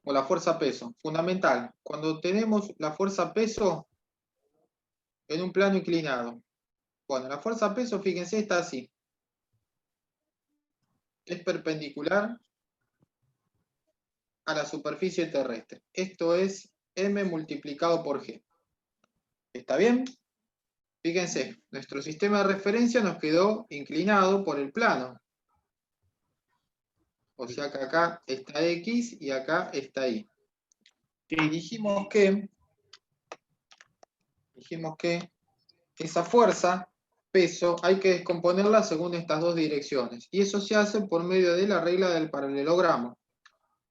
o la fuerza peso. Fundamental. Cuando tenemos la fuerza peso en un plano inclinado. Bueno, la fuerza peso, fíjense, está así. Es perpendicular a la superficie terrestre. Esto es M multiplicado por G. ¿Está bien? Fíjense, nuestro sistema de referencia nos quedó inclinado por el plano. O sea que acá está X y acá está Y. Y dijimos que esa fuerza, peso, hay que descomponerla según estas dos direcciones. Y eso se hace por medio de la regla del paralelogramo.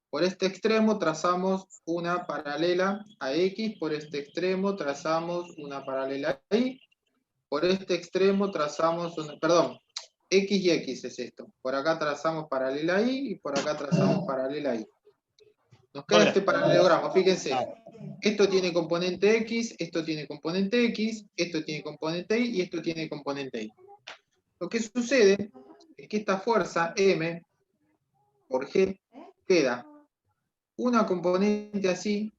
Por este extremo trazamos una paralela a X, por este extremo trazamos una paralela a Y, por este extremo trazamos una, perdón, X y X es esto. Por acá trazamos paralela a Y y por acá trazamos paralela a Y. Nos queda este paralelogramo, fíjense. Esto tiene componente X, esto tiene componente X, esto tiene componente Y y esto tiene componente Y. Lo que sucede es que esta fuerza M por G queda una componente así,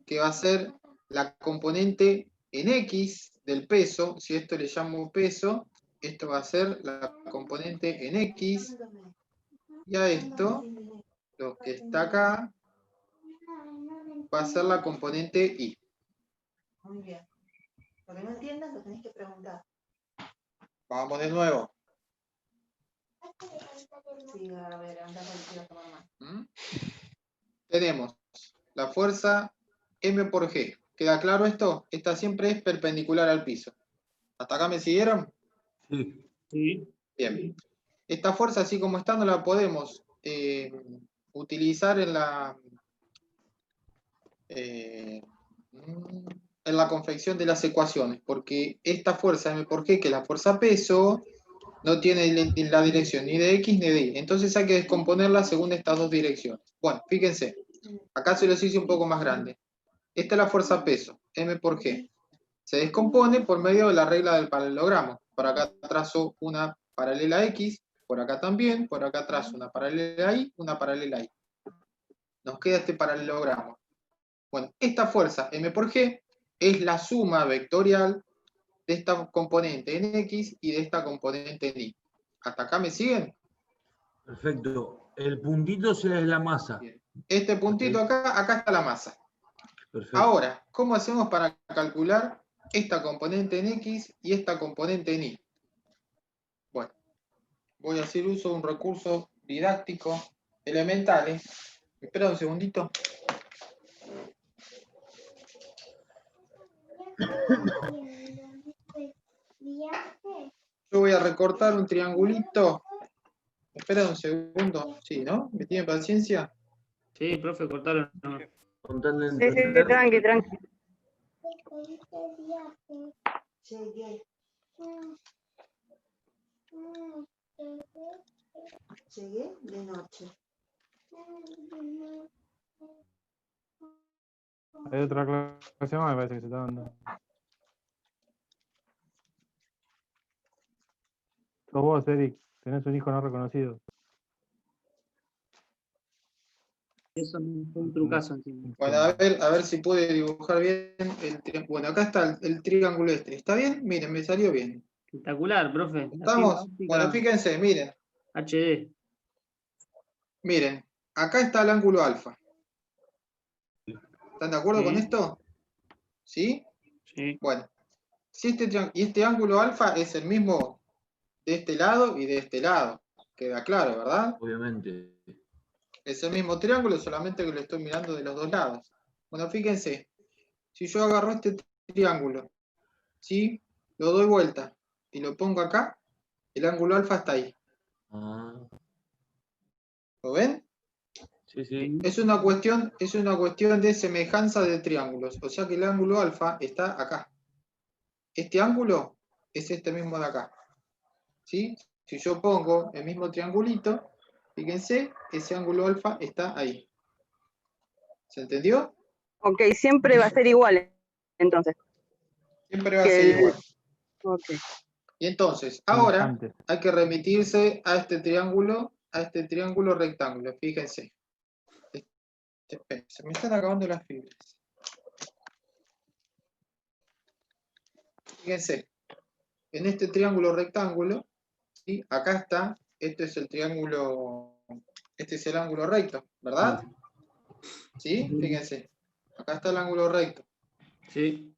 que va a ser la componente en X del peso. Si esto le llamo peso, esto va a ser la componente en X, y a esto, lo que está acá, va a ser la componente Y. Muy bien. Lo que no entiendas lo tenés que preguntar. Vamos de nuevo. Sí, a ver, anda a tomar más. Tenemos la fuerza M por G. ¿Queda claro esto? Esta siempre es perpendicular al piso. ¿Hasta acá me siguieron? Sí. Sí. Bien. Esta fuerza, así como está, no la podemos utilizar en la confección de las ecuaciones, porque esta fuerza M por G, que es la fuerza peso, no tiene la dirección ni de X ni de Y. Entonces hay que descomponerla según estas dos direcciones. Bueno, fíjense. Acá se los hice un poco más grande. Esta es la fuerza peso, M por G. Se descompone por medio de la regla del paralelogramo. Por acá trazo una paralela a X, por acá también, por acá trazo una paralela a Y, una paralela a Y. Nos queda este paralelogramo. Bueno, esta fuerza M por G es la suma vectorial de esta componente en X y de esta componente en Y. ¿Hasta acá me siguen? Perfecto. El puntito es la masa. Bien. Este puntito acá está la masa. Perfecto. Ahora, ¿cómo hacemos para calcular esta componente en X y esta componente en Y? Bueno, voy a hacer uso de un recurso didáctico elemental. Espera un segundito. Yo voy a recortar un triangulito. Espera un segundo. Sí, ¿no? ¿Me tiene paciencia? Sí, profe, cortaron. Con tal de Sí, sí, entender, tranqui, tranqui. Llegué de noche. Hay otra clase más, me parece que se está dando. Sos vos, Eric. Tenés un hijo no reconocido. Eso no fue un trucazo encima. Bueno, a ver si puede dibujar bien el triángulo. Bueno, acá está el triángulo este. ¿Está bien? Miren, me salió bien. Espectacular, profe. La ¿Estamos? fibra óptica Bueno, fíjense, miren. HD. Miren, acá está el ángulo alfa. ¿Están de acuerdo con esto? ¿Sí? Sí. Bueno, si este ángulo alfa es el mismo de este lado y de este lado. Queda claro, ¿verdad? obviamente. Es el mismo triángulo, solamente que lo estoy mirando de los dos lados. Bueno, fíjense, si yo agarro este triángulo, ¿sí? Lo doy vuelta y lo pongo acá, el ángulo alfa está ahí. Ah, ¿Lo ven? sí, sí. Es una cuestión de semejanza de triángulos. O sea que el ángulo alfa está acá. Este ángulo es este mismo de acá. ¿Sí? Si yo pongo el mismo triangulito, fíjense, ese ángulo alfa está ahí. ¿Se entendió? Ok, siempre va a ser igual, entonces. Siempre va a ser igual. Ok. Y entonces, ahora Semejante. hay que remitirse a este triángulo rectángulo. Fíjense. Esperen, se me están acabando las fibras. Fíjense, en este triángulo rectángulo, ¿sí? Acá está, este es el triángulo, este es el ángulo recto, ¿verdad? ¿Sí? Fíjense, acá está el ángulo recto. Sí,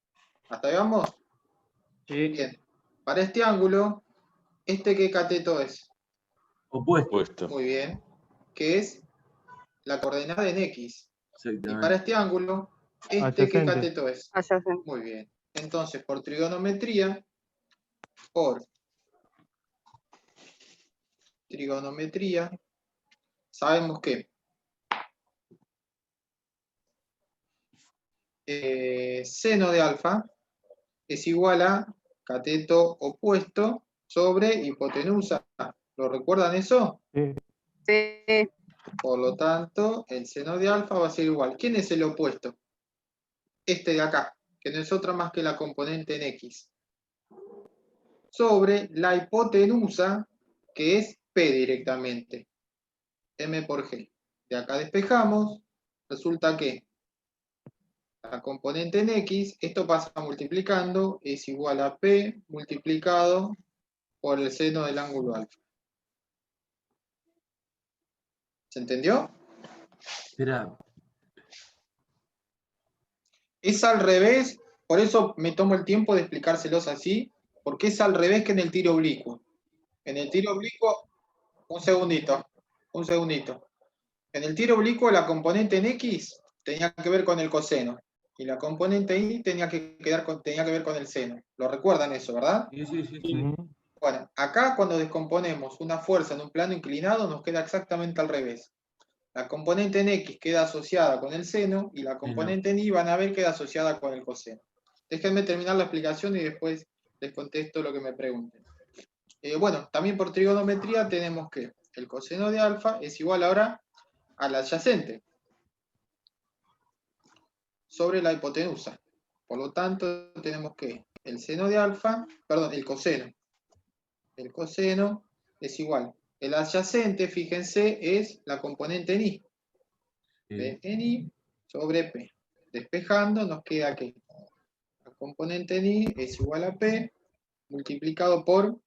¿Hasta ahí vamos? sí. Bien. Para este ángulo, ¿este qué cateto es? Opuesto. Puesto. Muy bien. Que es la coordenada en X. Y Exactamente. para este ángulo, ¿este qué Adyacente. cateto es? Adyacente. Muy bien. Entonces, por trigonometría, sabemos que seno de alfa es igual a cateto opuesto sobre hipotenusa. ¿Lo recuerdan eso? Sí. Sí. Por lo tanto, el seno de alfa va a ser igual. ¿Quién es el opuesto? Este de acá, que no es otra más que la componente en X. Sobre la hipotenusa, que es P directamente. M por G. De acá despejamos. Resulta que la componente en X, esto pasa multiplicando, es igual a P multiplicado por el seno del ángulo alfa. ¿Se entendió? Espera, Es al revés, por eso me tomo el tiempo de explicárselos así, porque es al revés que en el tiro oblicuo. En el tiro oblicuo, un segundito. En el tiro oblicuo la componente en X tenía que ver con el coseno y la componente Y tenía que ver con el seno. ¿Lo recuerdan eso, verdad? sí. Ujú. Bueno, acá cuando descomponemos una fuerza en un plano inclinado nos queda exactamente al revés. La componente en X queda asociada con el seno y la componente en Y van a ver queda asociada con el coseno. Déjenme terminar la explicación y después les contesto lo que me pregunten. Bueno, también por trigonometría tenemos que el coseno de alfa es igual ahora al adyacente sobre la hipotenusa. Por lo tanto, tenemos que el seno de alfa, perdón, el coseno es igual. El adyacente, fíjense, es la componente en Y. P en Y sobre P. Despejando nos queda que la componente en Y es igual a P multiplicado por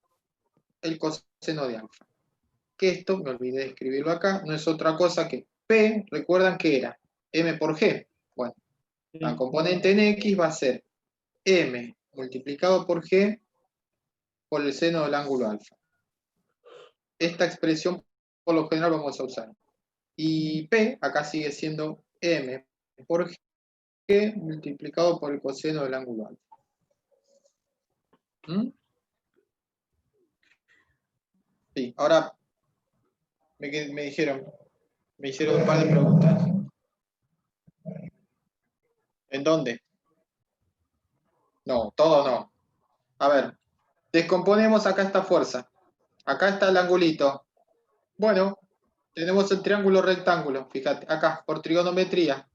el coseno de alfa. Que esto, me olvidé de escribirlo acá, no es otra cosa que P, recuerdan que era M por G. Bueno, la componente en X va a ser M multiplicado por G por el seno del ángulo alfa. Esta expresión por lo general vamos a usar. Y P acá sigue siendo M por G multiplicado por el coseno del ángulo alfa. ¿Mm? Sí, ahora me hicieron un par de preguntas. ¿En dónde? No, todo no. A ver, descomponemos acá esta fuerza. Acá está el angulito. Bueno, tenemos el triángulo rectángulo, fíjate, acá, por trigonometría.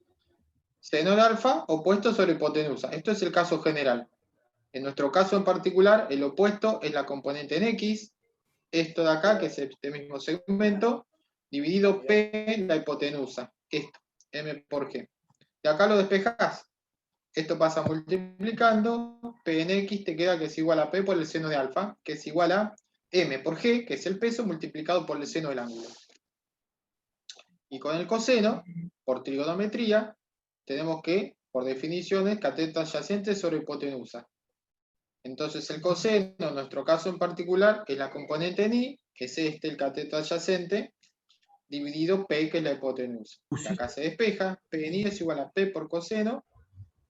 Seno de alfa opuesto sobre hipotenusa. Esto es el caso general. En nuestro caso en particular, el opuesto es la componente en X, esto de acá, que es este mismo segmento, dividido P en la hipotenusa. Esto, M por G. Y acá lo despejás. Esto pasa multiplicando, P en X te queda que es igual a P por el seno de alfa, que es igual a M por G, que es el peso, multiplicado por el seno del ángulo. Y con el coseno, por trigonometría, tenemos que, por definiciones, cateto adyacente sobre hipotenusa. Entonces el coseno, en nuestro caso en particular, es la componente en Y, que es el cateto adyacente, dividido P, que es la hipotenusa. Y acá se despeja, P en Y es igual a P por coseno,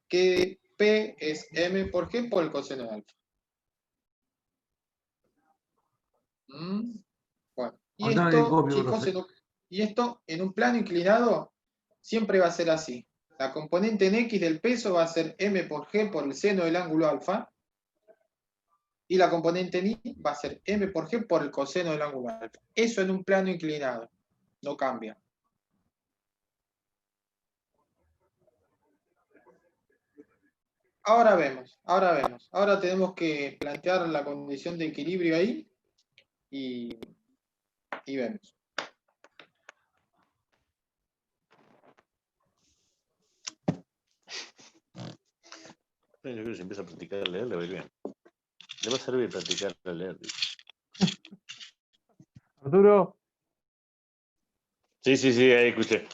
que P es M por G por el coseno de alfa. Bueno, y Contame que esto, copio, chicos, profe. y esto en un plano inclinado siempre va a ser así. La componente en X del peso va a ser M por G por el seno del ángulo alfa, y la componente en Y va a ser M por G por el coseno del ángulo alfa. Eso en un plano inclinado, no cambia. Ahora vemos. Ahora tenemos que plantear la condición de equilibrio ahí y vemos. Yo creo que si empieza a practicar a leer, le va a ir bien. Le va a servir practicar a leer. Arturo, Sí, ahí escuché.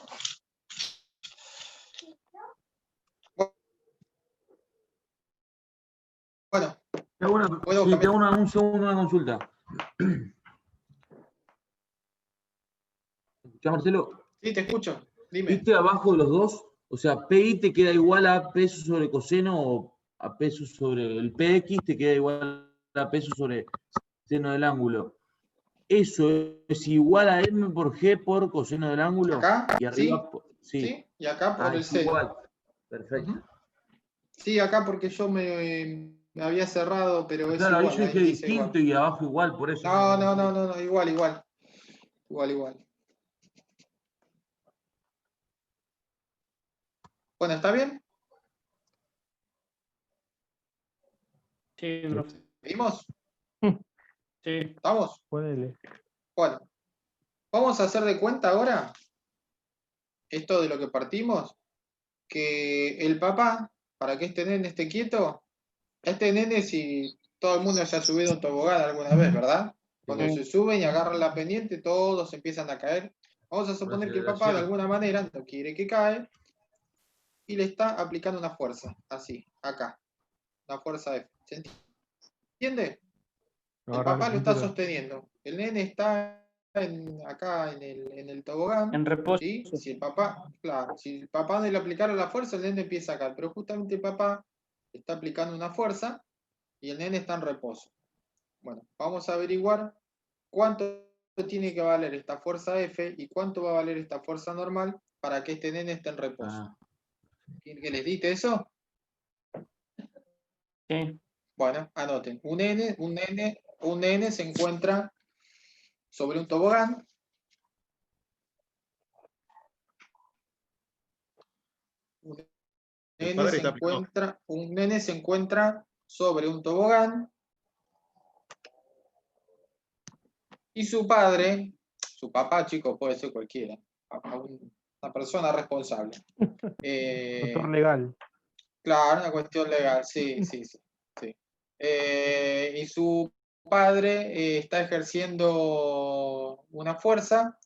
Bueno, Te hago ¿puedo sí, te cambiar? hago un segundo una consulta. ¿Escuchás, Marcelo? Sí, te escucho. Dime. ¿Viste abajo de los dos? O sea, PI te queda igual a peso sobre coseno o a peso sobre el PX te queda igual a peso sobre seno del ángulo. Eso es igual a M por G por coseno del ángulo. ¿Acá? Y arriba, sí. Sí, y acá por el es seno. igual. Perfecto. Ujú. Sí, acá porque yo me había cerrado, pero es Claro, ahí igual, yo ahí dije dice distinto igual. y abajo igual, por eso. No, igual. Bueno, ¿está bien? Sí, profe. ¿Seguimos? Sí. ¿Estamos? ponele. Bueno, vamos a hacer de cuenta ahora, esto de lo que partimos, que el papá, para que este nene esté quieto, este nene si todo el mundo se ha subido a un tobogán alguna vez, ¿verdad? Cuando se suben y agarran la pendiente, todos empiezan a caer. Vamos a suponer que el papá de alguna manera no quiere que cae y le está aplicando una fuerza, así, acá, una fuerza F. ¿Se entiende? El Agarrar papá la lo está cintura. sosteniendo. El nene está acá en el tobogán. En reposo. ¿Sí? Si el papá, claro, si el papá no le aplicara la fuerza, el nene empieza acá. Pero justamente el papá está aplicando una fuerza y el nene está en reposo. Bueno, vamos a averiguar cuánto tiene que valer esta fuerza F y cuánto va a valer esta fuerza normal para que este nene esté en reposo. ¿Que les diste eso? Sí. Bueno, anoten. Un nene se encuentra sobre un tobogán. Un nene se encuentra sobre un tobogán y su padre, su papá, chicos, puede ser cualquiera, una persona responsable. Doctor legal. Claro, una cuestión legal, sí. Y su padre está ejerciendo una fuerza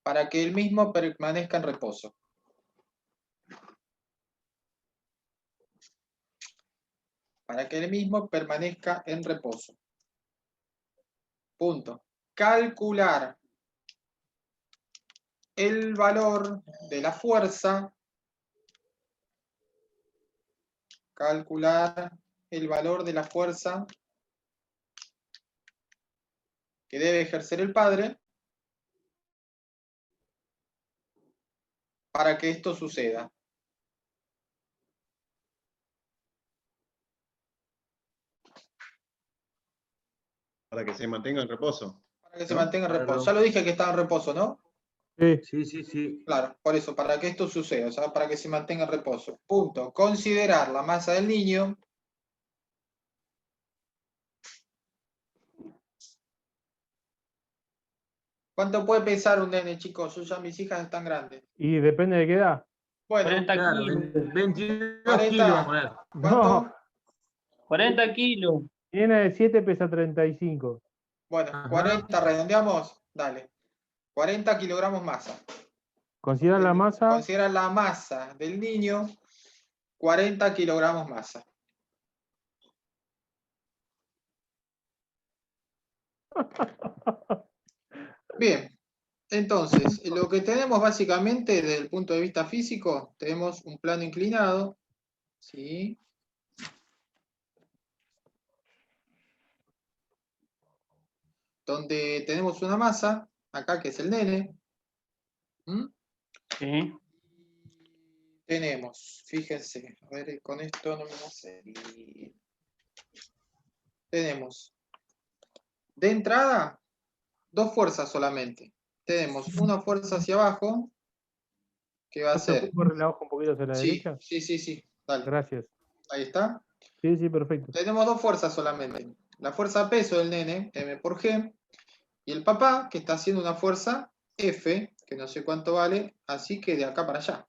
para que él mismo permanezca en reposo. Para que él mismo permanezca en reposo. Punto. Calcular el valor de la fuerza. Calcular el valor de la fuerza que debe ejercer el padre para que esto suceda. Para que se mantenga en reposo. Para que se mantenga en reposo. Ya lo dije que estaba en reposo, ¿no? Sí. Claro, por eso, para que esto suceda, o sea, para que se mantenga en reposo. Punto. Considerar la masa del niño. ¿Cuánto puede pesar un nene, chicos? Yo ya mis hijas están grandes. Y depende de qué edad. Bueno, 40 Claro, kilos. 22 kilos vamos a poner. ¿cuánto? No, 40 kilos. tiene de 7 pesa 35. Bueno, Ajá. 40, redondeamos. Dale. 40 kilogramos masa. Considera la masa. Considera la masa del niño 40 kilogramos masa. Bien, entonces, lo que tenemos básicamente desde el punto de vista físico, tenemos un plano inclinado, ¿sí? Donde tenemos una masa, acá que es el nene. Sí. Tenemos, fíjense, a ver, con esto no me va a salir. Tenemos, de entrada, dos fuerzas solamente. Tenemos una fuerza hacia abajo, que va a ser... ¿Corre la hoja un poquito hacia la derecha? Sí, dale. Gracias. Ahí está. Sí, perfecto. Tenemos dos fuerzas solamente. La fuerza peso del nene, M por G, y el papá, que está haciendo una fuerza F, que no sé cuánto vale, así que de acá para allá.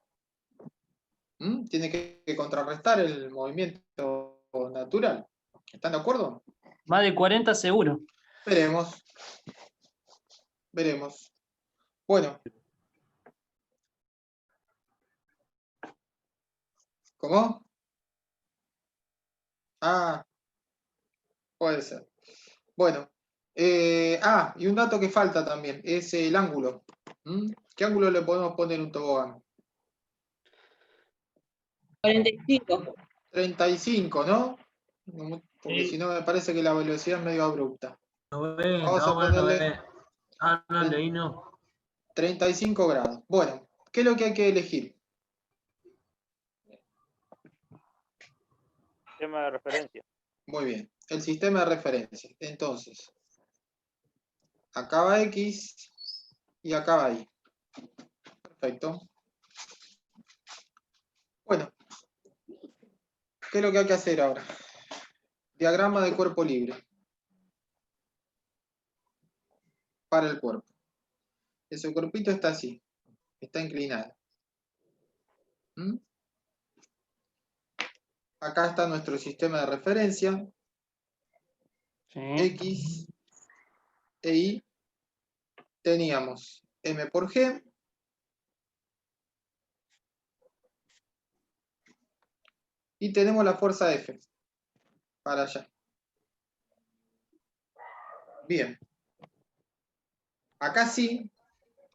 Tiene que contrarrestar el movimiento natural. ¿Están de acuerdo? Más de 40 seguro. Veremos. Veremos. Bueno. ¿Cómo? Ah, puede ser. Bueno. Y un dato que falta también, es el ángulo. ¿Mm? ¿Qué ángulo le podemos poner un tobogán? 45. 35, ¿no? Porque Sí. si no me parece que la velocidad es medio abrupta. 90, Vamos a bueno, ponerle no, leí no. 35 grados. Bueno, ¿qué es lo que hay que elegir? Tema de referencia. Muy bien, el sistema de referencia. Entonces, acá va X y acá va Y. Perfecto. Bueno, ¿qué es lo que hay que hacer ahora? Diagrama de cuerpo libre. Para el cuerpo. Ese cuerpito está así, está inclinado. ¿Mm? Acá está nuestro sistema de referencia, Sí. X e Y. Teníamos M por G, y tenemos la fuerza F, para allá. Bien. Acá sí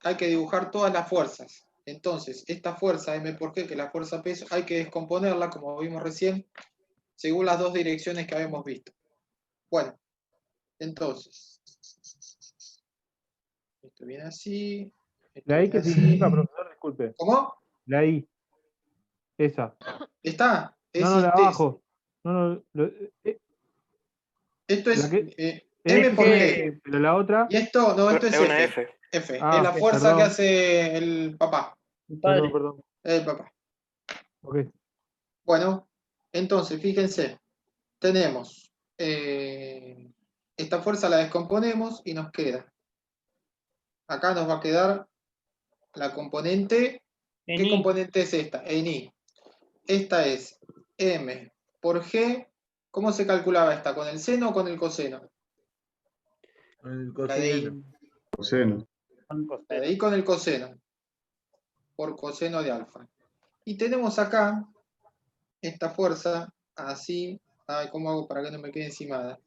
hay que dibujar todas las fuerzas. Entonces, esta fuerza M por G, que es la fuerza peso, hay que descomponerla, como vimos recién, según las dos direcciones que habíamos visto. Bueno, entonces, esto viene así. Esto ¿La I viene qué así. significa, profesor? Disculpe. ¿Cómo? La I. Esa. ¿Está? No, no, la de abajo. No, no, Esto la es que, M por G. G, pero la otra. Y esto, no, esto es Es una F. F. F. Es Ah, la fuerza perdón. que hace el papá. Mi Perdón, padre. perdón. El papá. Ok. Bueno, entonces, fíjense. Tenemos esta fuerza la descomponemos y nos queda. Acá nos va a quedar la componente. En ¿Qué I. componente es esta? En I. Esta es M por G. ¿Cómo se calculaba esta? ¿Con el seno o con el coseno? El La de I. coseno. Coseno. La de I con el coseno. Por coseno de alfa. Y tenemos acá esta fuerza así. Ay, ¿cómo hago para que no me quede encimada?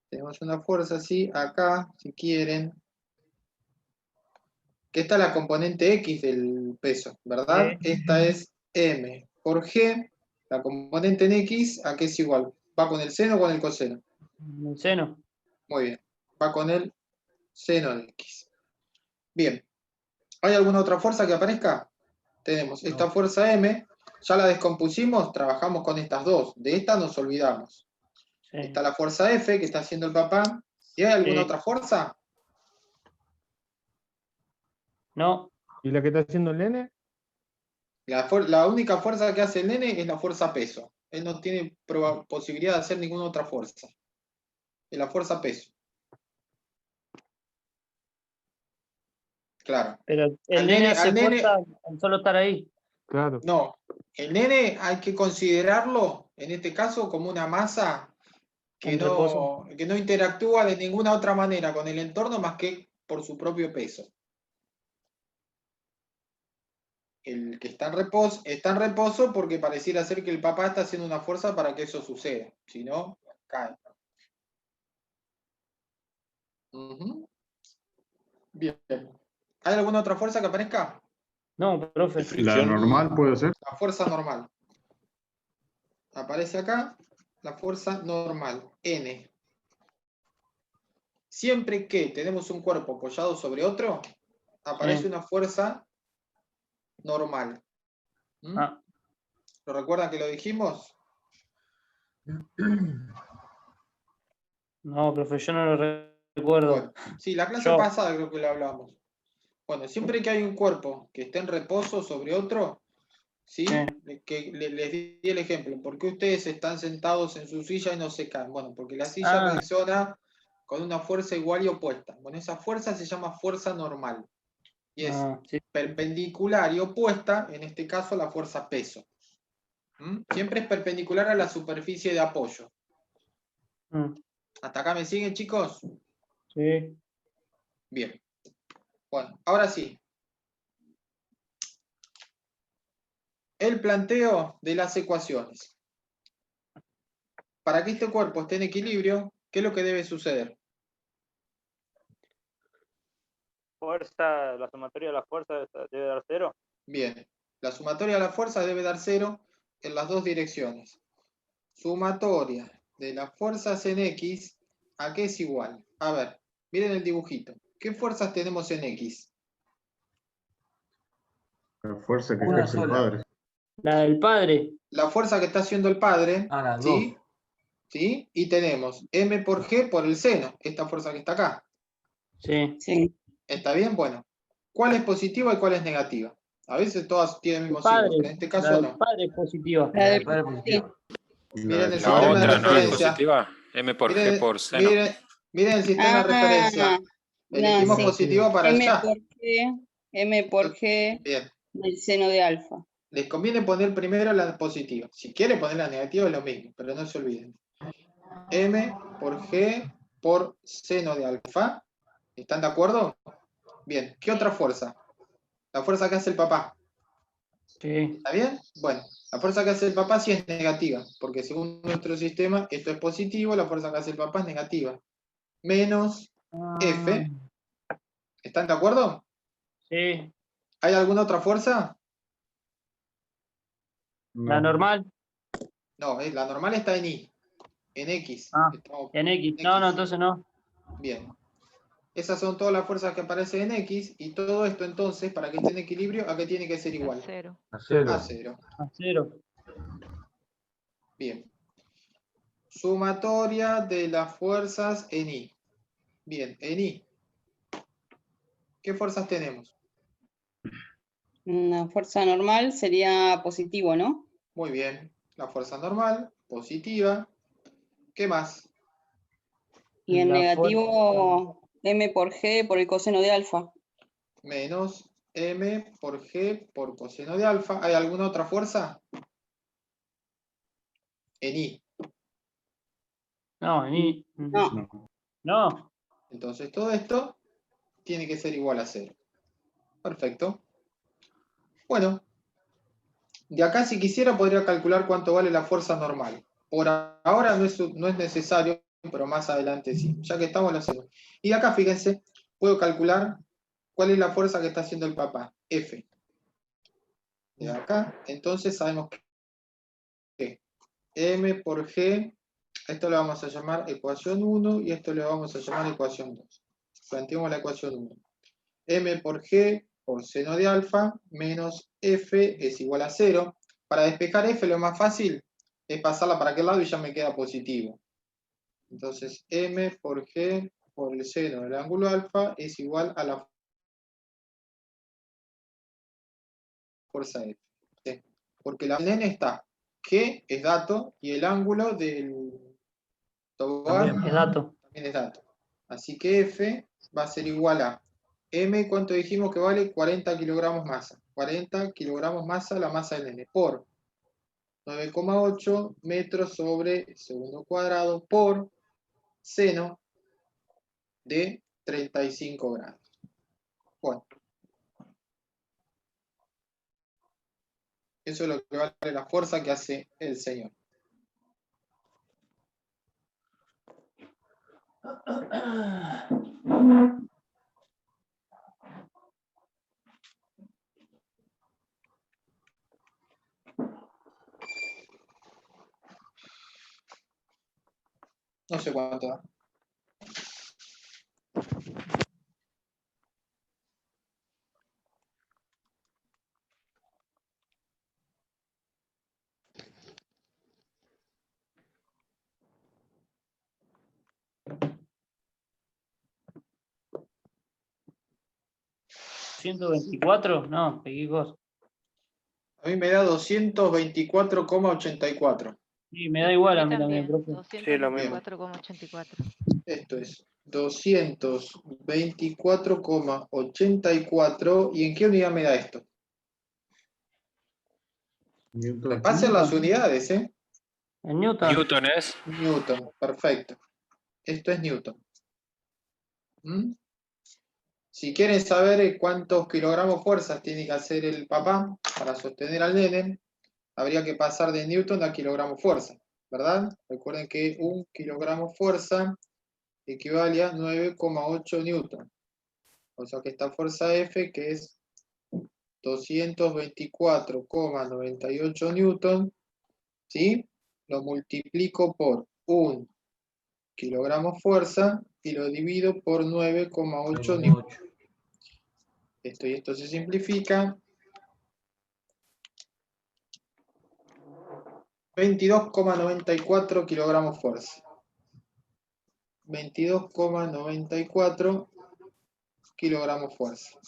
Tenemos una fuerza así, acá, si quieren. Que esta es la componente X del peso, ¿verdad? Sí. Esta es M por G. La componente en X, ¿a qué es igual? ¿Va con el seno o con el coseno? El seno. Muy bien. Va con el seno de X. Bien. ¿Hay alguna otra fuerza que aparezca? Tenemos esta fuerza M. Ya la descompusimos, trabajamos con estas dos. De esta nos olvidamos. Sí. Está la fuerza F que está haciendo el papá. ¿Y hay alguna Sí. otra fuerza? No. ¿Y la que está haciendo el nene? La única fuerza que hace el nene es la fuerza peso. Él no tiene posibilidad de hacer ninguna otra fuerza. Es la fuerza peso. Claro. Pero el Al nene nene- hace al nene- fuerza al solo estar ahí. Claro. No. El nene hay que considerarlo, en este caso, como una masa que En reposo. que no interactúa de ninguna otra manera con el entorno más que por su propio peso. El que está en reposo porque pareciera ser que el papá está haciendo una fuerza para que eso suceda. Si no, cae. Ujú. Bien. ¿Hay alguna otra fuerza que aparezca? No, profe. La normal puede ser. La fuerza normal. Aparece acá la fuerza normal, N. Siempre que tenemos un cuerpo apoyado sobre otro, aparece Sí. una fuerza normal. ¿Mm? Ah, ¿Lo recuerdan que lo dijimos? no, profe, yo no lo recuerdo. Bueno, sí, la clase Yo. pasada creo que lo hablamos. Bueno, siempre que hay un cuerpo que esté en reposo sobre otro, ¿sí? Sí. Que les di el ejemplo. ¿Por qué ustedes están sentados en su silla y no se caen? Bueno, porque la silla Ah. reacciona con una fuerza igual y opuesta. Bueno, esa fuerza se llama fuerza normal. Y es Ah, sí. perpendicular y opuesta, en este caso, a la fuerza peso. Siempre es perpendicular a la superficie de apoyo. Mm, ¿Hasta acá me siguen, chicos? Sí. Bien. Bueno, ahora sí. El planteo de las ecuaciones. Para que este cuerpo esté en equilibrio, ¿qué es lo que debe suceder? Fuerza, la sumatoria de la fuerza debe dar 0. Bien. La sumatoria de las fuerzas debe dar 0 en las dos direcciones. Sumatoria de las fuerzas en X, ¿a qué es igual? A ver, miren el dibujito. ¿Qué fuerzas tenemos en X? La fuerza que Una ejerce el sola. padre. La del padre. La fuerza que está haciendo el padre, Ah, las ¿sí? dos. ¿Sí? Y tenemos M por G por el seno, esta fuerza que está acá. Sí. Sí. ¿Está bien? Bueno. ¿Cuál es positiva y cuál es negativa? A veces todas tienen el El mismo signo, padre. pero en este La caso del no. padre es positiva. La La del de padre sí. positivo. Y Miren el del La sistema padre de otra no es referencia. positiva. M por G Miren, por seno. miren el sistema de referencia. Ah, no, Elegimos sí. positivo para M allá. por G, M por G Bien. del seno de alfa. Les conviene poner primero la positiva. Si quieren poner la negativa es lo mismo, pero no se olviden. M por G por seno de alfa. ¿Están de acuerdo? Bien. ¿Qué otra fuerza? La fuerza que hace el papá. Sí. ¿Está bien? Bueno, la fuerza que hace el papá sí es negativa, porque según nuestro sistema esto es positivo, la fuerza que hace el papá es negativa. Menos F. ¿Están de acuerdo? Sí. ¿Hay alguna otra fuerza? La No. normal. No, la normal está en I, en X. Ah, Estamos en X. en No, X. entonces no. Bien. Esas son todas las fuerzas que aparecen en X, y todo esto entonces, para que esté en equilibrio, ¿a qué tiene que ser igual? Cero. A cero. A 0. A 0. Bien. Sumatoria de las fuerzas en I. Bien, en I. ¿Qué fuerzas tenemos? Una fuerza normal sería positivo, ¿no? Muy bien. La fuerza normal, positiva. ¿Qué más? Y en La negativo, M por G por el coseno de alfa. Menos M por G por coseno de alfa. ¿Hay alguna otra fuerza? En I. No, en I. No. No. No. Entonces todo esto tiene que ser igual a 0. Perfecto. Bueno, de acá si quisiera podría calcular cuánto vale la fuerza normal. Por ahora no es necesario, pero más adelante sí. Ya que estamos lo hacemos. Y de acá fíjense, puedo calcular cuál es la fuerza que está haciendo el papá. F. De acá, entonces sabemos que M por G, esto lo vamos a llamar ecuación 1 y esto le vamos a llamar ecuación 2. Planteemos la ecuación 1. M por G por seno de alfa menos F es igual a 0. Para despejar F lo más fácil es pasarla para aquel lado y ya me queda positivo. Entonces M por G por el seno del ángulo alfa es igual a la fuerza F. ¿Sí? Porque la N está G es dato y el ángulo del tobogán También es dato. también es dato. Así que F va a ser igual a M, ¿cuánto dijimos que vale? 40 kilogramos masa. 40 kilogramos masa la masa del N por 9,8 metros sobre segundo cuadrado por seno de 35 grados. Bueno. Eso es lo que vale la fuerza que hace el señor. No sé cuánto da. ¿124? No, pegué cosa. A mí me da 224,84. Sí, me da igual A a mí mí también, también, profe. Sí, lo mismo. 224,84. Esto es 224,84. ¿Y en qué unidad me da esto? Newton. Repasen las unidades, ¿eh? En Newton. Newton es. Newton, perfecto. Esto es Newton. ¿Mm? Si quieren saber cuántos kilogramos fuerzas tiene que hacer el papá para sostener al nene, habría que pasar de Newton a kilogramo fuerza, ¿verdad? Recuerden que 1 kilogramo fuerza equivale a 9,8 newton. O sea que esta fuerza F, que es 224,98 newton, ¿sí? Lo multiplico por 1 kilogramo fuerza y lo divido por 9,8 newton. Esto y esto se simplifica. 22,94 kilogramos fuerza. 22,94 kilogramos fuerza.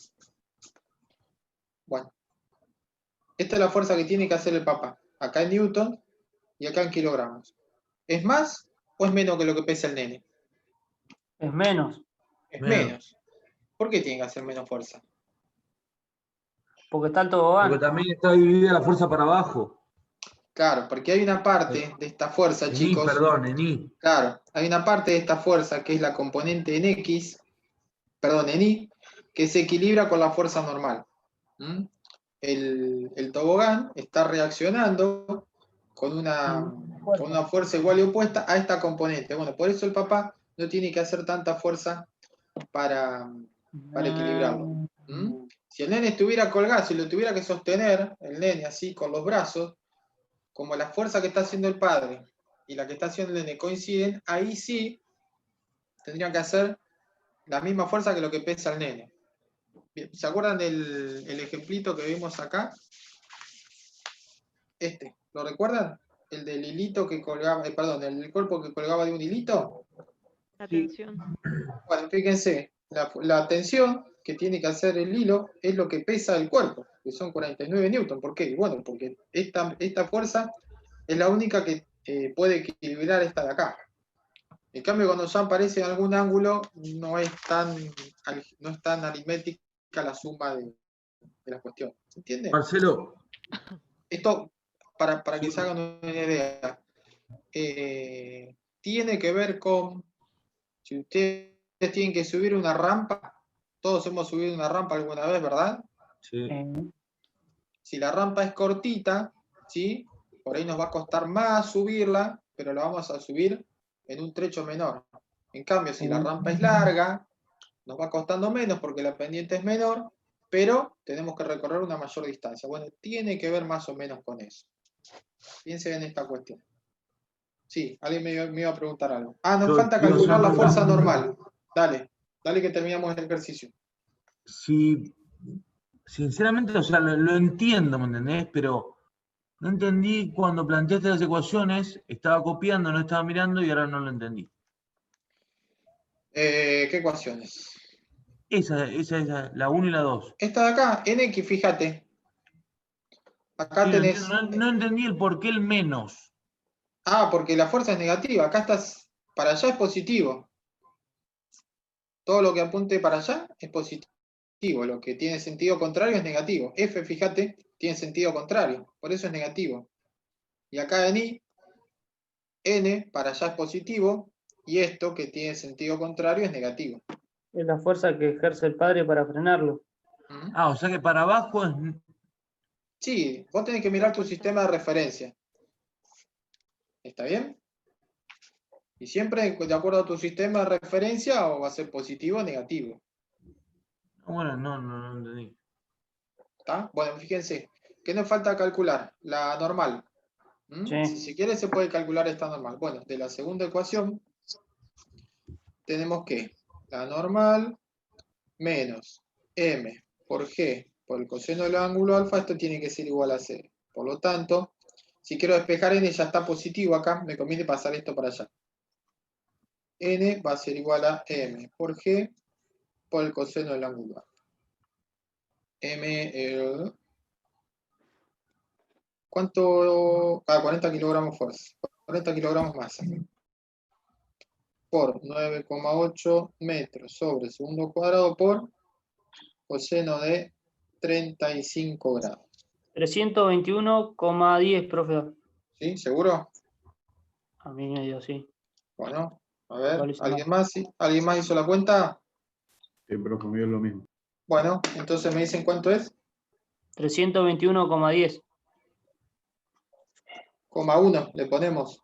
Bueno, esta es la fuerza que tiene que hacer el papá. Acá en newton y acá en kilogramos. ¿Es más o es menos que lo que pesa el nene? Es menos, Es Menos. menos. ¿Por qué tiene que hacer menos fuerza? porque está el Porque tobogán. también está dividida la fuerza para abajo. Claro, porque hay una parte de esta fuerza, En I, chicos. perdón, en I. Claro, hay una parte de esta fuerza que es la componente en X, perdón, en Y, que se equilibra con la fuerza normal. ¿Mm? El tobogán está reaccionando con una fuerza igual y opuesta a esta componente. Bueno, por eso el papá no tiene que hacer tanta fuerza para equilibrarlo. ¿Mm? Si el nene estuviera colgado, si lo tuviera que sostener, el nene así con los brazos, como la fuerza que está haciendo el padre y la que está haciendo el nene coinciden, ahí sí tendrían que hacer la misma fuerza que lo que pesa el nene. Bien, ¿se acuerdan del ejemplito que vimos acá? ¿Lo recuerdan? El del hilito que colgaba, perdón, el cuerpo que colgaba de un hilito. La tensión. Bueno, fíjense, la tensión que tiene que hacer el hilo es lo que pesa el cuerpo, que son 49 newton. ¿Por qué? Bueno, porque esta fuerza es la única que puede equilibrar esta de acá. En cambio, cuando ya aparece en algún ángulo, no es tan aritmética la suma de la cuestión. ¿Se entiende? Marcelo, Esto, para que se hagan una idea, tiene que ver con, si ustedes tienen que subir una rampa, todos hemos subido una rampa alguna vez, ¿verdad? sí. Si la rampa es cortita, ¿sí? Por ahí nos va a costar más subirla, pero la vamos a subir en un trecho menor. En cambio, si la rampa es larga, nos va costando menos porque la pendiente es menor, pero tenemos que recorrer una mayor distancia. Bueno, tiene que ver más o menos con eso. Piensen en esta cuestión. Sí, alguien me iba a preguntar algo. Ah, nos Yo falta quiero calcular la hacer fuerza una- normal. Dale que terminamos el ejercicio. Sí, sinceramente, o sea, lo entiendo, ¿me entendés? Pero no entendí cuando planteaste las ecuaciones, estaba copiando, no estaba mirando y ahora no lo entendí. ¿Qué ecuaciones? Esa, la 1 y la 2. Esta de acá, en X, fíjate. Acá Sí, lo tenés... entiendo, no entendí el por qué el menos. Ah, porque la fuerza es negativa. Acá estás... Para allá es positivo. Todo lo que apunte para allá es positivo. Lo que tiene sentido contrario es negativo. F, fíjate, tiene sentido contrario. Por eso es negativo. Y acá en Y, N para allá es positivo. Y esto, que tiene sentido contrario, es negativo. Es la fuerza que ejerce el padre para frenarlo. ¿Mm? Ah, o sea que para abajo es... Sí, vos tenés que mirar tu sistema de referencia. ¿Está bien? Y siempre de acuerdo a tu sistema de referencia, o va a ser positivo o negativo. Bueno, no entendí. ¿Está? Bueno, fíjense, ¿qué nos falta calcular? La normal. ¿Mm? Sí. Si se quiere, se puede calcular esta normal. Bueno, de la segunda ecuación, tenemos que la normal menos m por g por el coseno del ángulo alfa, esto tiene que ser igual a 0. Por lo tanto, si quiero despejar n, ya está positivo acá, me conviene pasar esto para allá. N va a ser igual a m por g por el coseno del ángulo alfa. M, ¿cuánto? 40 kilogramos fuerza. 40 kilogramos masa. Por 9,8 metros sobre segundo cuadrado por coseno de 35 grados. 321,10, profe. ¿Sí? ¿Seguro? A mí me dio, sí. Bueno, a ver, Igual hizo ¿alguien más? ¿Sí? ¿Alguien más hizo la cuenta? Sí, profe, me dio lo mismo. Bueno, entonces me dicen cuánto es. 321,10. Coma 1, le ponemos.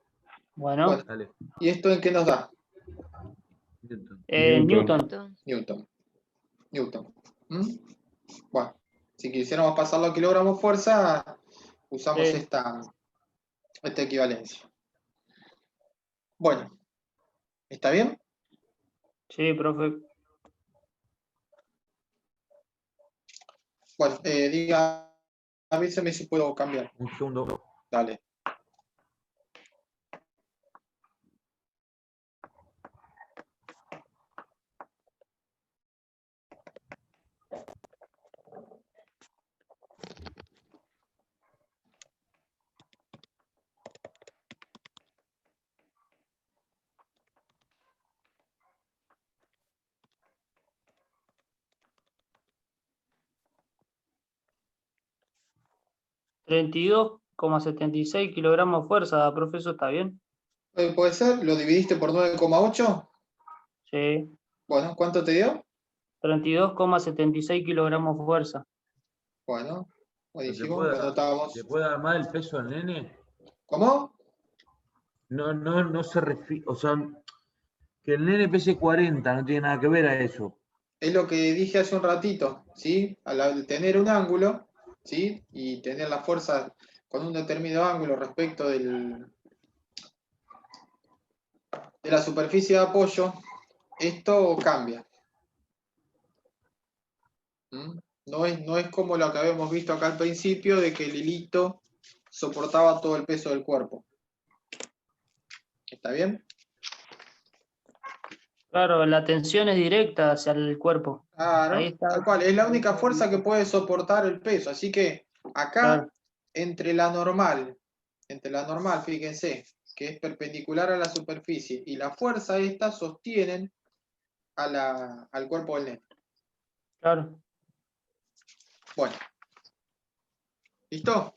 Bueno, Bueno, Dale. ¿y esto en qué nos da? Newton. Newton. ¿Mm? Bueno, si quisiéramos pasarlo a kilogramos fuerza, usamos Sí. esta equivalencia. Bueno, ¿está bien? Sí, profe. Bueno, avíseme si puedo cambiar. Un segundo. Dale. $32,76 kilogramos fuerza, profe, ¿eso está bien? ¿Puede ser? ¿Lo dividiste por 9,8? Sí. Bueno, ¿cuánto te dio? 32,76 kilogramos fuerza. Bueno, ¿Te buenísimo, puede, lo anotamos. ¿te puede dar más el peso al nene? ¿Cómo? No se refiere, o sea, que el nene pese 40, no tiene nada que ver a eso. Es lo que dije hace un ratito, ¿sí? Al tener un ángulo, ¿sí? Y tener la fuerza con un determinado ángulo respecto de la superficie de apoyo, esto cambia. ¿Mm? No es como lo que habíamos visto acá al principio, de que el hilito soportaba todo el peso del cuerpo. ¿Está bien? Claro, la tensión es directa hacia el cuerpo. Claro, Ahí está. tal cual. Es la única fuerza que puede soportar el peso. Así que acá, Claro. entre la normal, fíjense, que es perpendicular a la superficie, y la fuerza esta sostienen al cuerpo del nene. Claro. Bueno. ¿Listo?